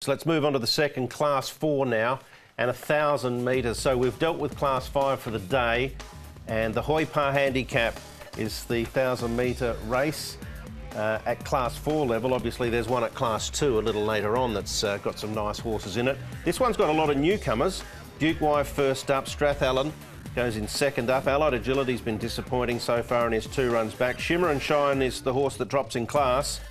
So let's move on to the second, Class 4 now, and 1,000 metres. So we've dealt with Class 5 for the day, and the Hoi Pa handicap is the 1,000 metre race at Class 4 level. Obviously, there's one at Class 2 a little later on that's got some nice horses in it. This one's got a lot of newcomers. Duke Wife first up, Strathallan goes in second up. Allied Agility's been disappointing so far in his 2 runs back. Shimmer and Shine is the horse that drops in class.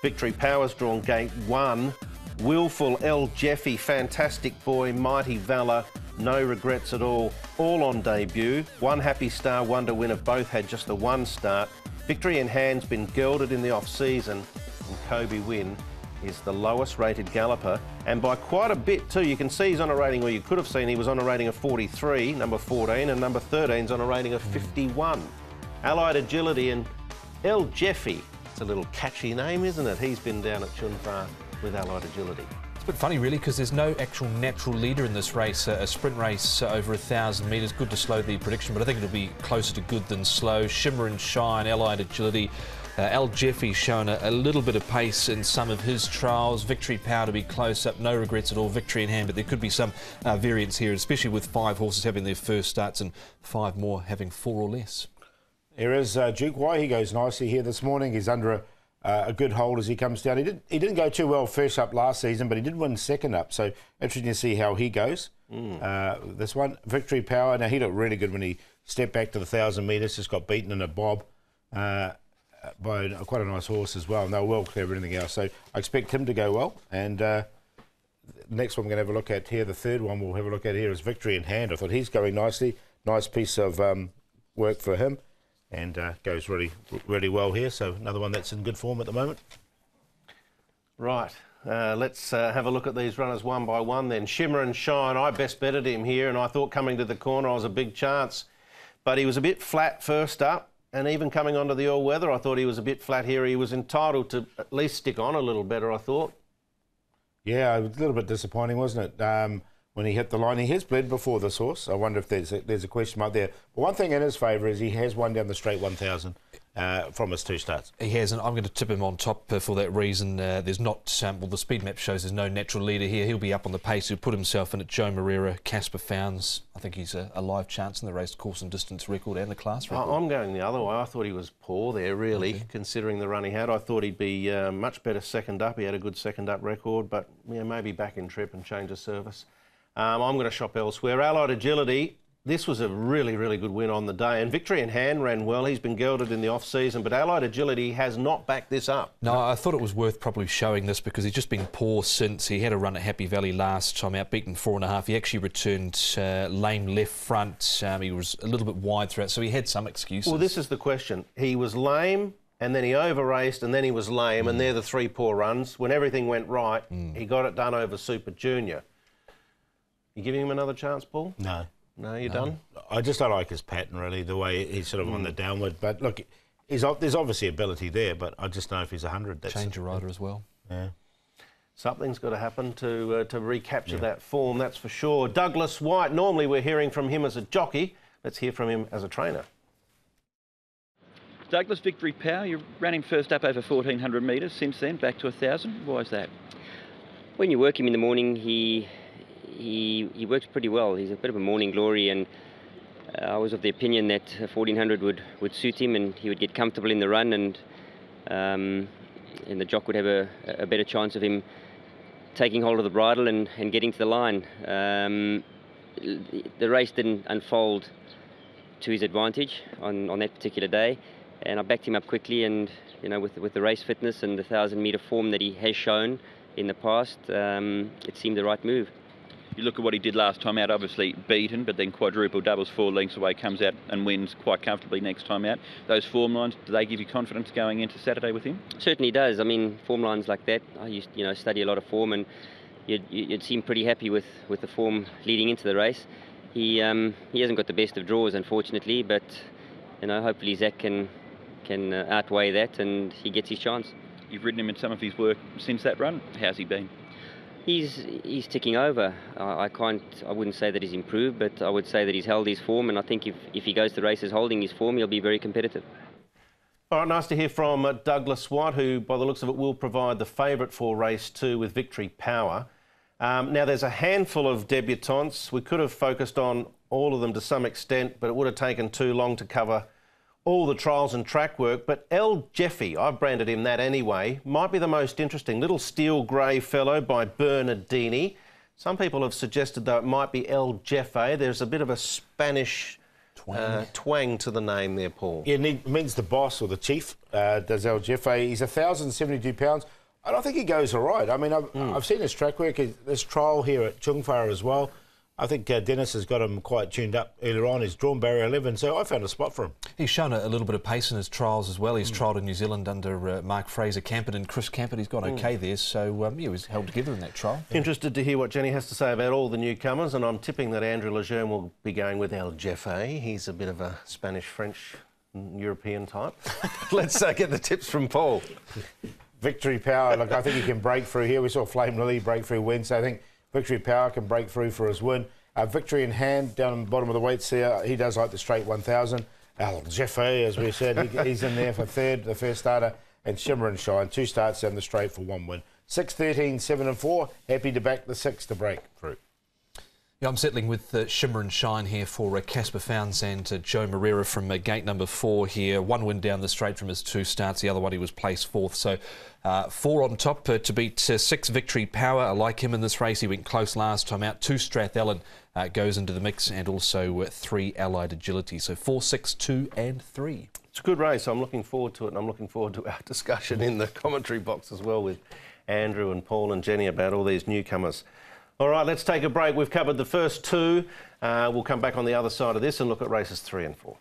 Victory Power's drawn gate 1. Willful, El Jeffy, Fantastic Boy, Mighty Valour, No Regrets at all on debut. One Happy Star, Wonder Winner, both had just the 1 start. Victory in Hand's been gelded in the off-season, and Kobe Win is the lowest rated galloper, and by quite a bit too. You can see he's on a rating, or you could have seen he was on a rating of 43, number 14, and number 13's on a rating of 51. Allied Agility and El Jeffy, it's a little catchy name, isn't it? He's been down at Chunfa with Allied Agility. It's a bit funny really, because there's no actual natural leader in this race. A sprint race over 1,000 metres. Good to slow the prediction, but I think it'll be closer to good than slow. Shimmer and Shine, Allied Agility. El Jeffy shown a little bit of pace in some of his trials. Victory Power to be close up, No Regrets at all. Victory in Hand, but there could be some variance here, especially with 5 horses having their first starts and 5 more having 4 or less. Here is Duke Wife. He goes nicely here this morning. He's under a good hold as he comes down. He didn't go too well first up last season, but he did win second up. So interesting to see how he goes. This one, Victory Power. Now he looked really good when he stepped back to the 1,000 metres. Just got beaten in a bob by quite a nice horse as well. And they were well clear of everything else. So I expect him to go well. And the next one we're going to have a look at here, the third one we'll have a look at here, is Victory in Hand. I thought he's going nicely. Nice piece of work for him. And goes really well here. So another one that's in good form at the moment. Right, let's have a look at these runners one by one then. Shimmer and Shine, I best betted him here, and I thought coming to the corner I was a big chance. But he was a bit flat first up, and even coming onto the all-weather I thought he was a bit flat here. He was entitled to at least stick on a little better, I thought. Yeah, a little bit disappointing, wasn't it? When he hit the line. He has bled before this horse. I wonder if there's a question mark there. But one thing in his favour is he has won down the straight 1,000 from his 2 starts. He has, and I'm going to tip him on top for that reason. There's not, well, the speed map shows there's no natural leader here. He'll be up on the pace. He'll put himself in at Joe Moreira, Casper Founds. I think he's a live chance in the race course and distance record and the class record. I'm going the other way. I thought he was poor there, really, considering the run he had. I thought he'd be much better second up. He had a good second up record, but maybe back in trip and change of service. I'm going to shop elsewhere. Allied Agility, this was a really good win on the day. And Victory in Hand ran well. He's been gelded in the off-season, but Allied Agility has not backed this up. No, I thought it was worth probably showing this because he's just been poor since. He had a run at Happy Valley last time out, beaten 4.5. He actually returned lame left front. He was a little bit wide throughout, so he had some excuses. Well, this is the question. He was lame, and then he over-raced, and then he was lame, and they're the 3 poor runs. When everything went right, he got it done over Super Junior. You giving him another chance, Paul? No. No, you're done? I just don't like his pattern, really, the way he's sort of on the downward. But look, there's obviously ability there, but I just know if he's 100... That's change a rider as well. Yeah. Something's got to happen to recapture that form, that's for sure. Douglas White, normally we're hearing from him as a jockey. Let's hear from him as a trainer. Douglas, Victory Power, you ran him first up over 1,400 metres. Since then, back to 1,000. Why is that? When you work him in the morning, he works pretty well. He's a bit of a morning glory, and I was of the opinion that 1,400 would suit him, and he would get comfortable in the run, and the jock would have a better chance of him taking hold of the bridle and getting to the line. The race didn't unfold to his advantage on that particular day, and I backed him up quickly, and with the race fitness and the 1,000-metre form that he has shown in the past, it seemed the right move. You look at what he did last time out, obviously beaten, but then quadruple doubles 4 lengths away, comes out and wins quite comfortably next time out. Those form lines, do they give you confidence going into Saturday with him? Certainly does. I mean, form lines like that, I used to study a lot of form, and you'd seem pretty happy with the form leading into the race. He hasn't got the best of draws, unfortunately, but hopefully Zach can outweigh that and he gets his chance. You've ridden him in some of his work since that run. How's he been? He's ticking over. I wouldn't say that he's improved, but I would say that he's held his form, and I think if he goes to races holding his form, he'll be very competitive. All right, nice to hear from Douglas White, who, by the looks of it, will provide the favourite for race 2 with Victory Power. Now, there's a handful of debutantes. We could have focused on all of them to some extent, but it would have taken too long to cover all the trials and track work. But El Jeffy, I've branded him that anyway, might be the most interesting. Little steel grey fellow by Bernardini. Some people have suggested, though, it might be El Jefe. There's a bit of a Spanish twang to the name there, Paul. Yeah, it means the boss or the chief, does El Jefe. He's 1,072 pounds. I don't think he goes all right. I mean, I've seen his track work. This trial here at Chungfar as well. I think Dennis has got him quite tuned up earlier on. He's drawn barrier 11, so I found a spot for him. He's shown a little bit of pace in his trials as well. He's trialled in New Zealand under Mark Fraser Campett and Chris Campett. He's got okay there, so yeah, he was held together in that trial. Interested to hear what Jenny has to say about all the newcomers, and I'm tipping that Andrew Lejeune will be going with El Jefe. He's a bit of a Spanish-French European type. Let's get the tips from Paul. Victory Power, look, I think he can break through here. We saw Flame Lily break through Wednesday. I think Victory Power can break through for his win. Victory in Hand, down on the bottom of the weights there, he does like the straight 1,000. El Jefe, as we said, he's in there for third, the first starter. And Shimmer and Shine, 2 starts down the straight for 1 win. 6, 13, 7 and 4, happy to back the 6 to break through. Yeah, I'm settling with Shimmer and Shine here for Casper Founds and Joe Moreira from gate number 4 here. 1 win down the straight from his 2 starts. The other one he was placed 4th. So 4 on top to beat 6 Victory Power. I like him in this race. He went close last time out. 2 Strathallan goes into the mix, and also 3 Allied Agility. So 4, 6, 2 and 3. It's a good race. I'm looking forward to it, and I'm looking forward to our discussion in the commentary box as well with Andrew and Paul and Jenny about all these newcomers. All right, let's take a break. We've covered the first 2. We'll come back on the other side of this and look at races 3 and 4.